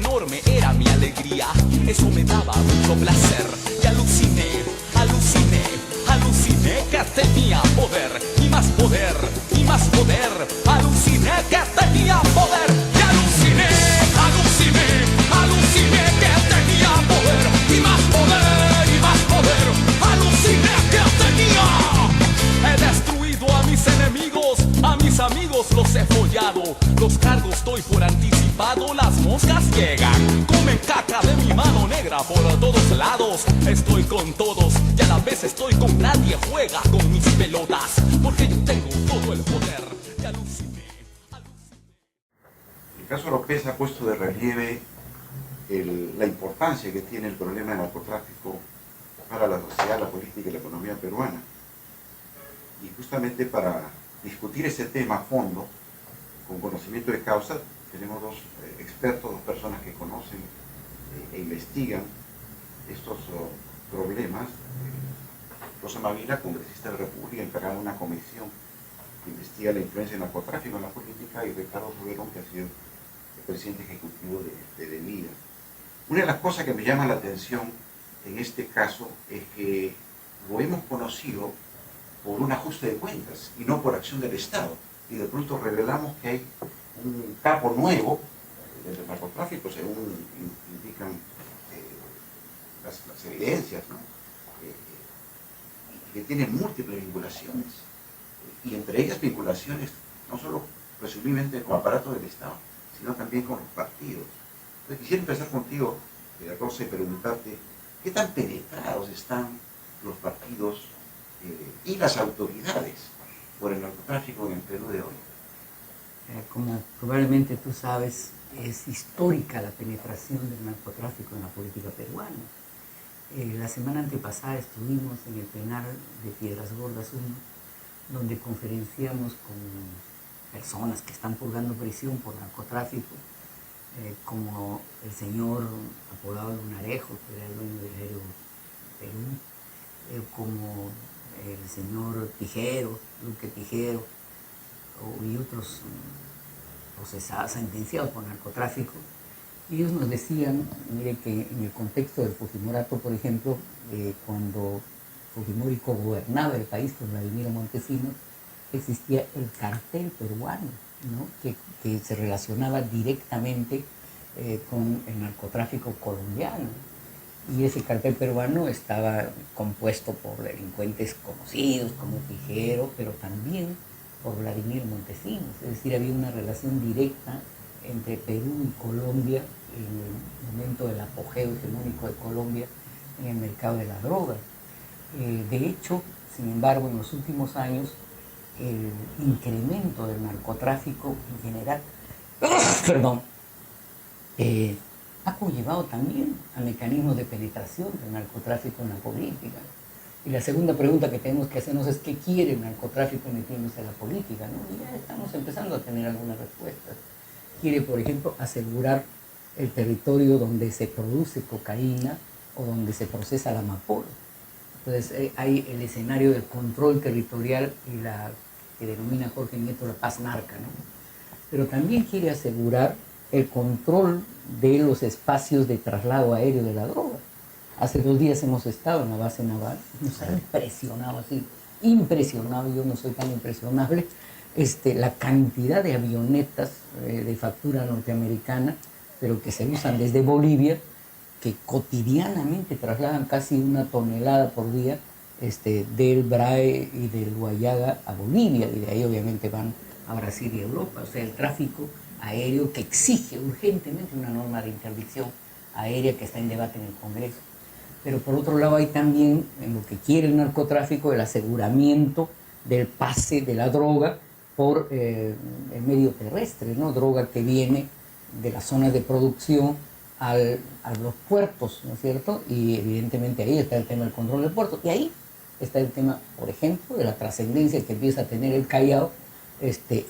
enorme era mi alegría, eso me daba mucho placer. Y aluciné, aluciné, aluciné que tenía poder, y más poder, y más poder. Aluciné que tenía poder, y aluciné, aluciné, aluciné que tenía poder, y más poder, y más poder. Aluciné que tenía. He destruido a mis enemigos, a mis amigos los he follado. Los cargos doy por anticipado, las moscas llegan, comen caca de mi mano negra por todos lados. Estoy con todos y a la vez estoy con nadie. Juega con mis pelotas, porque yo tengo todo el poder. Y aluciné, aluciné. El caso López ha puesto de relieve la importancia que tiene el problema del narcotráfico para la sociedad, la política y la economía peruana. Y justamente para discutir ese tema a fondo, con conocimiento de causa, tenemos dos expertos, dos personas que conocen e investigan estos problemas. Rosa Mavila, congresista de la República, encargada de una comisión que investiga la influencia del narcotráfico en la política, y Ricardo Soberón, que ha sido el presidente ejecutivo de DENIDA. Una de las cosas que me llama la atención en este caso es que lo hemos conocido por un ajuste de cuentas y no por acción del Estado. Y de pronto revelamos que hay un capo nuevo del narcotráfico, según indican las evidencias, ¿no? Y que tiene múltiples vinculaciones, y entre ellas vinculaciones no solo presumiblemente con aparatos del Estado, sino también con los partidos. Entonces quisiera empezar contigo, Rosa, y preguntarte, ¿qué tan penetrados están los partidos y las autoridades por el narcotráfico en el Perú de hoy? Como probablemente tú sabes, es histórica la penetración del narcotráfico en la política peruana. La semana antepasada estuvimos en el penal de Piedras Gordas 1, donde conferenciamos con personas que están purgando prisión por narcotráfico, como el señor apodado Lunarejo, que era el dueño del Aero Perú, como el señor Tijero, Luque Tijero, y otros procesados, sentenciados por narcotráfico. Ellos nos decían, mire, que en el contexto del Fujimorato, por ejemplo, cuando Fujimori gobernaba el país con Vladimiro Montesinos, existía el cartel peruano, ¿no? que se relacionaba directamente con el narcotráfico colombiano. Y ese cartel peruano estaba compuesto por delincuentes conocidos como Tijero, pero también por Vladimir Montesinos. Es decir, había una relación directa entre Perú y Colombia en el momento del apogeo hegemónico de Colombia en el mercado de la droga. De hecho, sin embargo, en los últimos años, el incremento del narcotráfico en general, perdón, ha conllevado también a mecanismos de penetración del narcotráfico en la política. Y la segunda pregunta que tenemos que hacernos es: ¿qué quiere el narcotráfico metiéndose en la política, ¿no? Y ya estamos empezando a tener algunas respuestas. Quiere, por ejemplo, asegurar el territorio donde se produce cocaína o donde se procesa la amapola. Entonces hay el escenario del control territorial y la que denomina Jorge Nieto la paz narca, ¿no? Pero también quiere asegurar el control de los espacios de traslado aéreo de la droga. Hace 2 días hemos estado en la base naval, nos ha impresionado, así, impresionado, yo no soy tan impresionable, la cantidad de avionetas de factura norteamericana, pero que se usan desde Bolivia, que cotidianamente trasladan casi 1 tonelada por día del BRAE y del Huallaga a Bolivia, y de ahí obviamente van a Brasil y Europa. O sea, el tráfico aéreo que exige urgentemente una norma de interdicción aérea que está en debate en el Congreso. Pero por otro lado hay también, en lo que quiere el narcotráfico, el aseguramiento del pase de la droga por el medio terrestre, ¿no? Droga que viene de las zonas de producción a los puertos, ¿no es cierto? Y evidentemente ahí está el tema del control del puerto. Y ahí está el tema, por ejemplo, de la trascendencia que empieza a tener el Callao,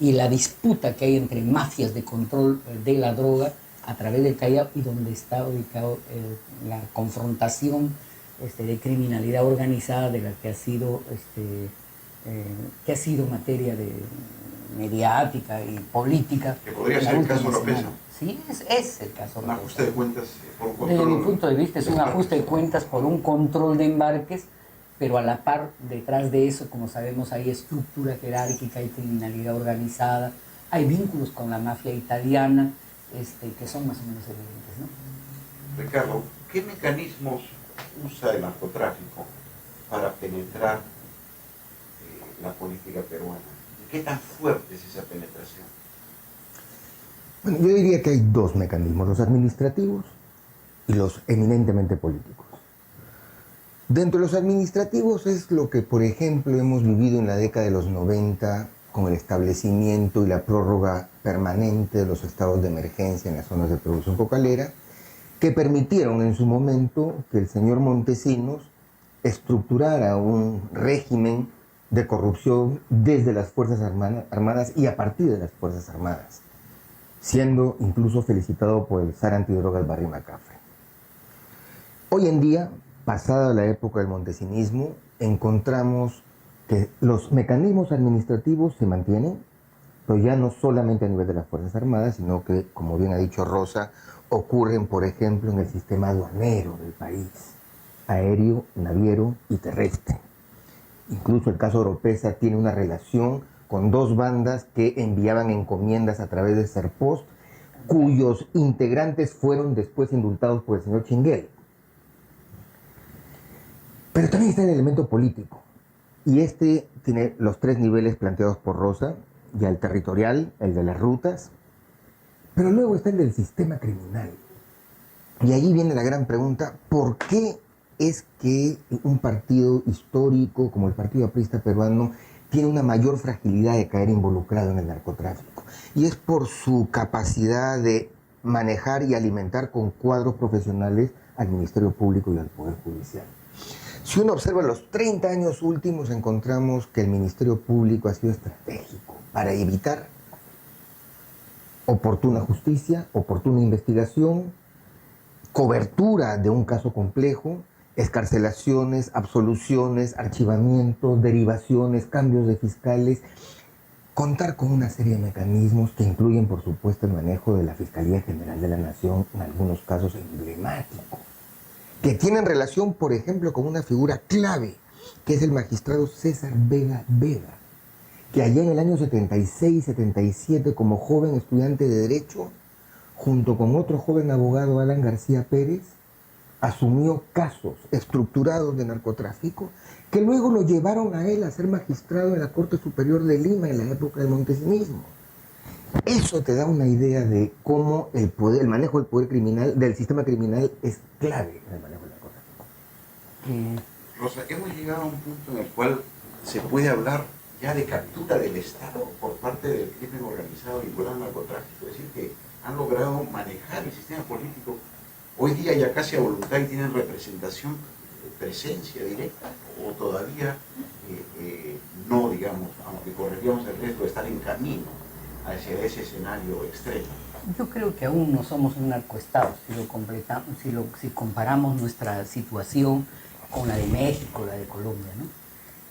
y la disputa que hay entre mafias de control de la droga a través del Callao, y donde está ubicado la confrontación de criminalidad organizada de la que ha sido materia de mediática y política. Que podría ser el caso López. Sí, es el caso. Un ajuste de cuentas por un Desde control. mi punto de vista es un ajuste de cuentas por un control de embarques, pero a la par, detrás de eso, como sabemos, hay estructura jerárquica, hay criminalidad organizada, hay vínculos con la mafia italiana, que son más o menos evidentes, ¿no? Ricardo, ¿qué mecanismos usa el narcotráfico para penetrar la política peruana? ¿Y qué tan fuerte es esa penetración? Bueno, yo diría que hay dos mecanismos, los administrativos y los eminentemente políticos. Dentro de los administrativos es lo que, por ejemplo, hemos vivido en la década de los 90 con el establecimiento y la prórroga permanente de los estados de emergencia en las zonas de producción cocalera, que permitieron en su momento que el señor Montesinos estructurara un régimen de corrupción desde las Fuerzas Armadas y a partir de las Fuerzas Armadas, siendo incluso felicitado por el zar antidrogas Barry McCaffrey. Hoy en día, pasada la época del montesinismo, encontramos que los mecanismos administrativos se mantienen, pero ya no solamente a nivel de las Fuerzas Armadas, sino que, como bien ha dicho Rosa, ocurren, por ejemplo, en el sistema aduanero del país, aéreo, naviero y terrestre. Incluso el caso Oropesa tiene una relación con dos bandas que enviaban encomiendas a través de Serpost, cuyos integrantes fueron después indultados por el señor Chinguel. Pero también está el elemento político, y tiene los tres niveles planteados por Rosa, ya el territorial, el de las rutas, pero luego está el del sistema criminal. Y ahí viene la gran pregunta, ¿por qué es que un partido histórico como el Partido Aprista Peruano tiene una mayor fragilidad de caer involucrado en el narcotráfico? Y es por su capacidad de manejar y alimentar con cuadros profesionales al Ministerio Público y al Poder Judicial. Si uno observa los 30 años últimos, encontramos que el Ministerio Público ha sido estratégico para evitar oportuna justicia, oportuna investigación, cobertura de un caso complejo, excarcelaciones, absoluciones, archivamientos, derivaciones, cambios de fiscales, contar con una serie de mecanismos que incluyen, por supuesto, el manejo de la Fiscalía General de la Nación, en algunos casos emblemáticos, que tienen relación, por ejemplo, con una figura clave, que es el magistrado César Vega Vega, que allá en el año 76-77, como joven estudiante de Derecho, junto con otro joven abogado, Alan García Pérez, asumió casos estructurados de narcotráfico que luego lo llevaron a él a ser magistrado en la Corte Superior de Lima en la época del montesinismo. Eso te da una idea de cómo el manejo del poder criminal, del sistema criminal, es clave en el manejo del narcotráfico. Rosa, hemos llegado a un punto en el cual se puede hablar ya de captura del Estado por parte del crimen organizado vinculado al narcotráfico, es decir, que han logrado manejar el sistema político hoy día ya casi a voluntad y tienen representación, presencia directa, o todavía no, digamos, aunque correríamos el riesgo de estar en camino hacia ese escenario extremo. Yo creo que aún no somos un narcoestado si comparamos nuestra situación con la de México, la de Colombia, ¿no?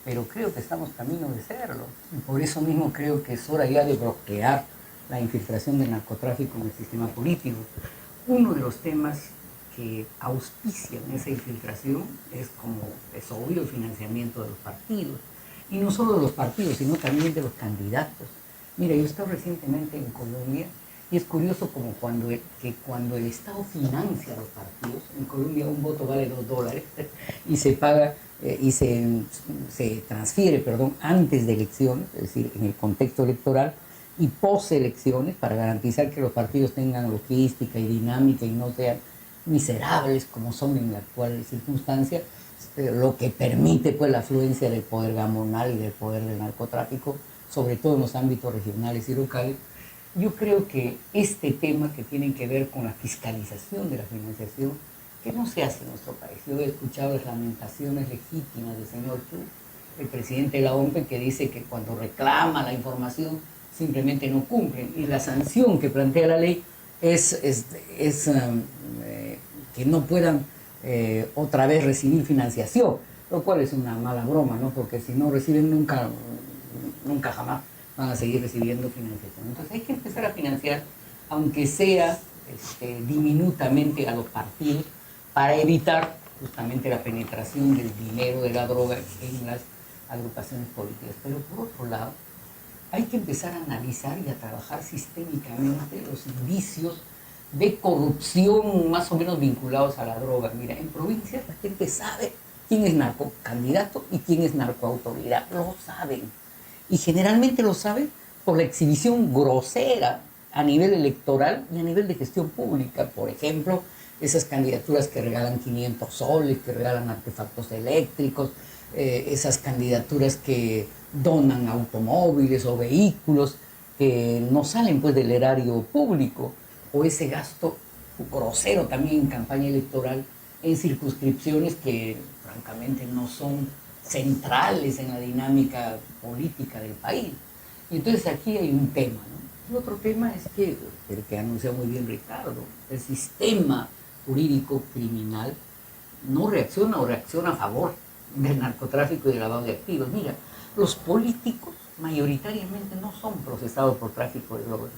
Pero creo que estamos camino de serlo. Y por eso mismo creo que es hora ya de bloquear la infiltración del narcotráfico en el sistema político. Uno de los temas que auspician esa infiltración es, como es obvio, el financiamiento de los partidos. Y no solo de los partidos, sino también de los candidatos. Mira, yo he estado recientemente en Colombia y es curioso como cuando el Estado financia a los partidos, en Colombia un voto vale $2 y se paga y se transfiere, antes de elecciones, es decir, en el contexto electoral y post-elecciones para garantizar que los partidos tengan logística y dinámica y no sean miserables como son en la actual circunstancia, lo que permite pues la afluencia del poder gamonal y del poder del narcotráfico, sobre todo en los ámbitos regionales y locales. Yo creo que este tema que tiene que ver con la fiscalización de la financiación, que no se hace en nuestro país. Yo he escuchado las lamentaciones legítimas del señor Chu, el presidente de la OMP, que dice que cuando reclama la información simplemente no cumplen, y la sanción que plantea la ley es que no puedan otra vez recibir financiación, lo cual es una mala broma, ¿no? Porque si no reciben nunca jamás van a seguir recibiendo financiación. Entonces hay que empezar a financiar aunque sea diminutamente, a los partidos para evitar justamente la penetración del dinero de la droga en las agrupaciones políticas. Pero por otro lado, hay que empezar a analizar y a trabajar sistémicamente los indicios de corrupción más o menos vinculados a la droga. Mira, en provincias la gente sabe quién es narcocandidato y quién es narcoautoridad, lo saben. Y generalmente lo saben por la exhibición grosera a nivel electoral y a nivel de gestión pública. Por ejemplo, esas candidaturas que regalan 500 soles, que regalan artefactos eléctricos, esas candidaturas que donan automóviles o vehículos que no salen pues del erario público, o ese gasto grosero también en campaña electoral en circunscripciones que francamente no son centrales en la dinámica política del país. Y entonces aquí hay un tema, ¿no? El otro tema es que, el que anuncia muy bien Ricardo, el sistema jurídico criminal no reacciona o reacciona a favor del narcotráfico y del lavado de activos. Mira, los políticos mayoritariamente no son procesados por tráfico de drogas,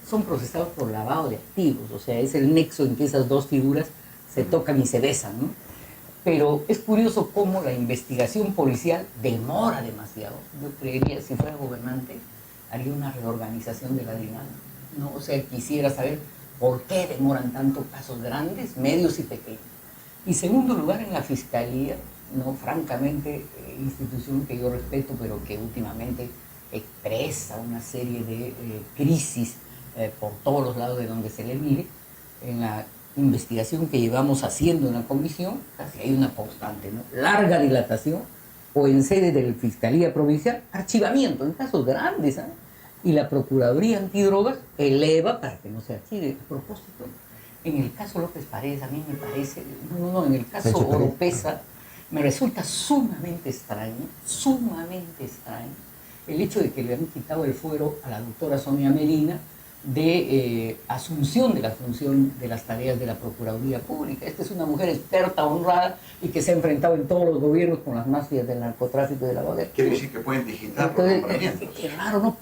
son procesados por lavado de activos, o sea, es el nexo en que esas dos figuras se tocan y se besan, ¿no? Pero es curioso cómo la investigación policial demora demasiado. Yo creería, si fuera gobernante, haría una reorganización de la dinámica, ¿no? O sea, quisiera saber por qué demoran tanto casos grandes, medios y pequeños. Y segundo lugar, en la Fiscalía, no, francamente, institución que yo respeto, pero que últimamente expresa una serie de crisis por todos los lados de donde se le mire. En la investigación que llevamos haciendo en la comisión, casi hay una constante, ¿no? Larga dilatación, o en sede de la Fiscalía Provincial, archivamiento en casos grandes, ¿eh? Y la Procuraduría Antidrogas eleva para que no se archive. A propósito, en el caso López Paredes, a mí me parece, en el caso Oropesa, me resulta sumamente extraño el hecho de que le han quitado el fuero a la doctora Sonia Medina de asunción de la función de las tareas de la Procuraduría Pública. Esta es una mujer experta, honrada y que se ha enfrentado en todos los gobiernos con las mafias del narcotráfico y de la droga. Quiere decir que pueden digitar por Entonces, nombramientos. qué raro, ¿no?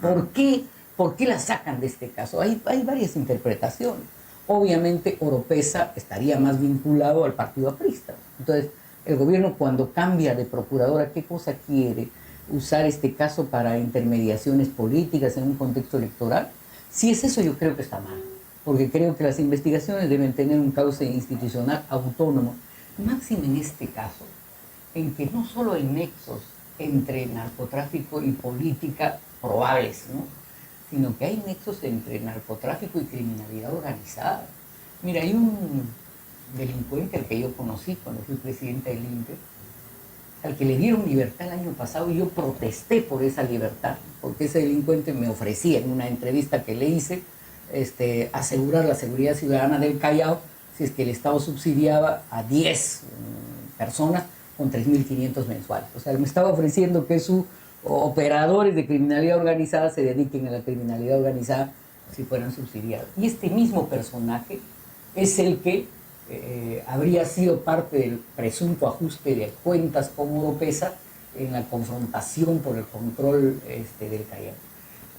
¿Por qué la sacan de este caso? Hay varias interpretaciones. Obviamente Oropesa estaría más vinculado al partido aprista. Entonces, el gobierno cuando cambia de procuradora, ¿qué cosa quiere? ¿Usar este caso para intermediaciones políticas en un contexto electoral? Si es eso, yo creo que está mal, porque creo que las investigaciones deben tener un cauce institucional autónomo, máximo en este caso, en que no solo hay nexos entre narcotráfico y política probables, ¿no? Sino que hay nexos entre narcotráfico y criminalidad organizada. Mira, hay un delincuente al que yo conocí cuando fui presidente del INPE, al que le dieron libertad el año pasado, y yo protesté por esa libertad, porque ese delincuente me ofrecía en una entrevista que le hice asegurar la seguridad ciudadana del Callao si es que el Estado subsidiaba a 10 personas con 3.500 mensuales. O sea, me estaba ofreciendo que sus operadores de criminalidad organizada se dediquen a la criminalidad organizada si fueran subsidiados. Y este mismo personaje es el que habría sido parte del presunto ajuste de cuentas con Oropesa en la confrontación por el control del Callao.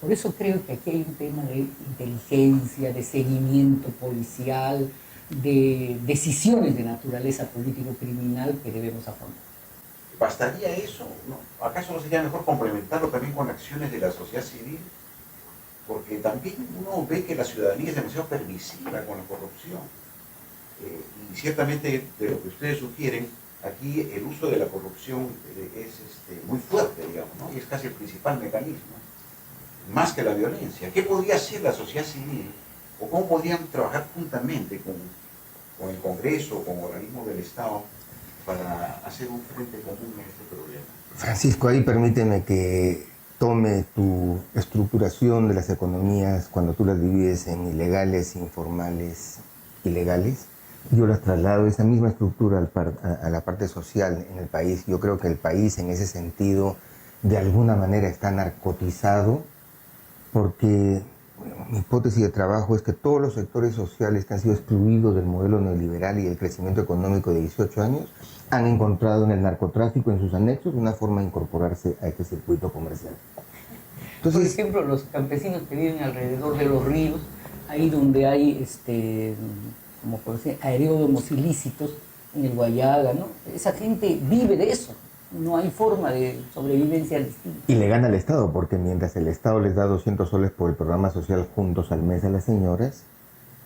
Por eso creo que aquí hay un tema de inteligencia, de seguimiento policial, de decisiones de naturaleza político-criminal que debemos afrontar. ¿Bastaría eso? ¿No? ¿Acaso no sería mejor complementarlo también con acciones de la sociedad civil? Porque también uno ve que la ciudadanía es demasiado permisiva con la corrupción. Y ciertamente, de lo que ustedes sugieren, aquí el uso de la corrupción es muy fuerte, digamos, ¿no? Y es casi el principal mecanismo, más que la violencia. ¿Qué podría hacer la sociedad civil? ¿O cómo podrían trabajar juntamente con el Congreso, con organismos del Estado, para hacer un frente común a este problema? Francisco, ahí permíteme que tome tu estructuración de las economías cuando tú las divides en ilegales, informales y legales. Yo las traslado esa misma estructura a la parte social en el país. Yo creo que el país en ese sentido de alguna manera está narcotizado porque mi hipótesis de trabajo es que todos los sectores sociales que han sido excluidos del modelo neoliberal y del crecimiento económico de 18 años han encontrado en el narcotráfico, en sus anexos, una forma de incorporarse a este circuito comercial. Entonces, por ejemplo, los campesinos que viven alrededor de los ríos ahí donde hay, como por decir, aeródromos ilícitos en el Guayaga, ¿no? Esa gente vive de eso, no hay forma de sobrevivencia distinta. Y le gana al Estado, porque mientras el Estado les da 200 soles por el programa social Juntos al mes a las señoras,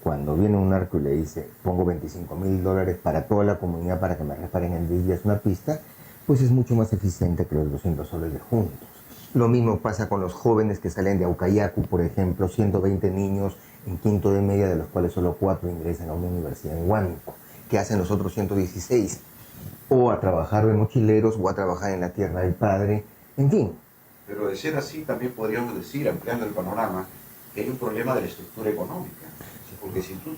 cuando viene un narco y le dice, pongo $25.000 para toda la comunidad para que me reparen en 10 días una pista, pues es mucho más eficiente que los 200 soles de Juntos. Lo mismo pasa con los jóvenes que salen de Aucayacu, por ejemplo, 120 niños en quinto de media, de los cuales solo 4 ingresan a una universidad en Huánuco. ¿Qué hacen los otros 116? O a trabajar de mochileros, o a trabajar en la tierra del padre, en fin. Pero de ser así, también podríamos decir, ampliando el panorama, que hay un problema de la estructura económica. Porque si tú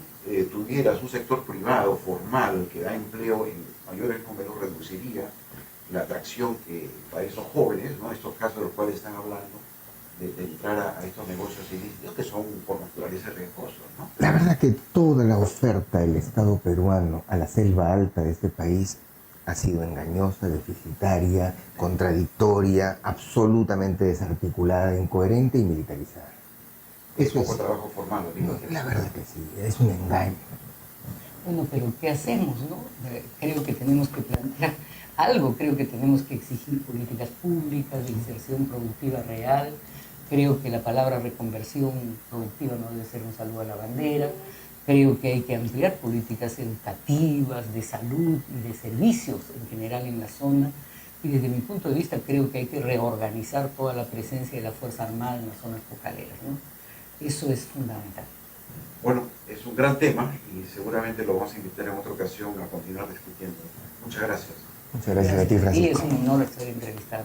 tuvieras un sector privado formal que da empleo en mayores números, reduciría la atracción que para esos jóvenes, ¿no? Estos casos de los cuales están hablando, de entrar a estos negocios ilícitos que son por naturaleza riesgosos, ¿no? La verdad que toda la oferta del Estado peruano a la selva alta de este país ha sido engañosa, deficitaria, contradictoria, absolutamente desarticulada, incoherente y militarizada. Es poco trabajo formal, amigo. La verdad que sí, es un engaño. Bueno, pero ¿qué hacemos, no? Creo que tenemos que plantear algo, creo que tenemos que exigir políticas públicas de inserción productiva real. Creo que la palabra reconversión productiva no debe ser un saludo a la bandera. Creo que hay que ampliar políticas educativas, de salud y de servicios en general en la zona. Y desde mi punto de vista creo que hay que reorganizar toda la presencia de la Fuerza Armada en las zonas cocaleras, ¿no? Eso es fundamental. Bueno, es un gran tema y seguramente lo vamos a invitar en otra ocasión a continuar discutiendo. Muchas gracias. Muchas gracias a ti, Francisco. Y es un honor estar entrevistado.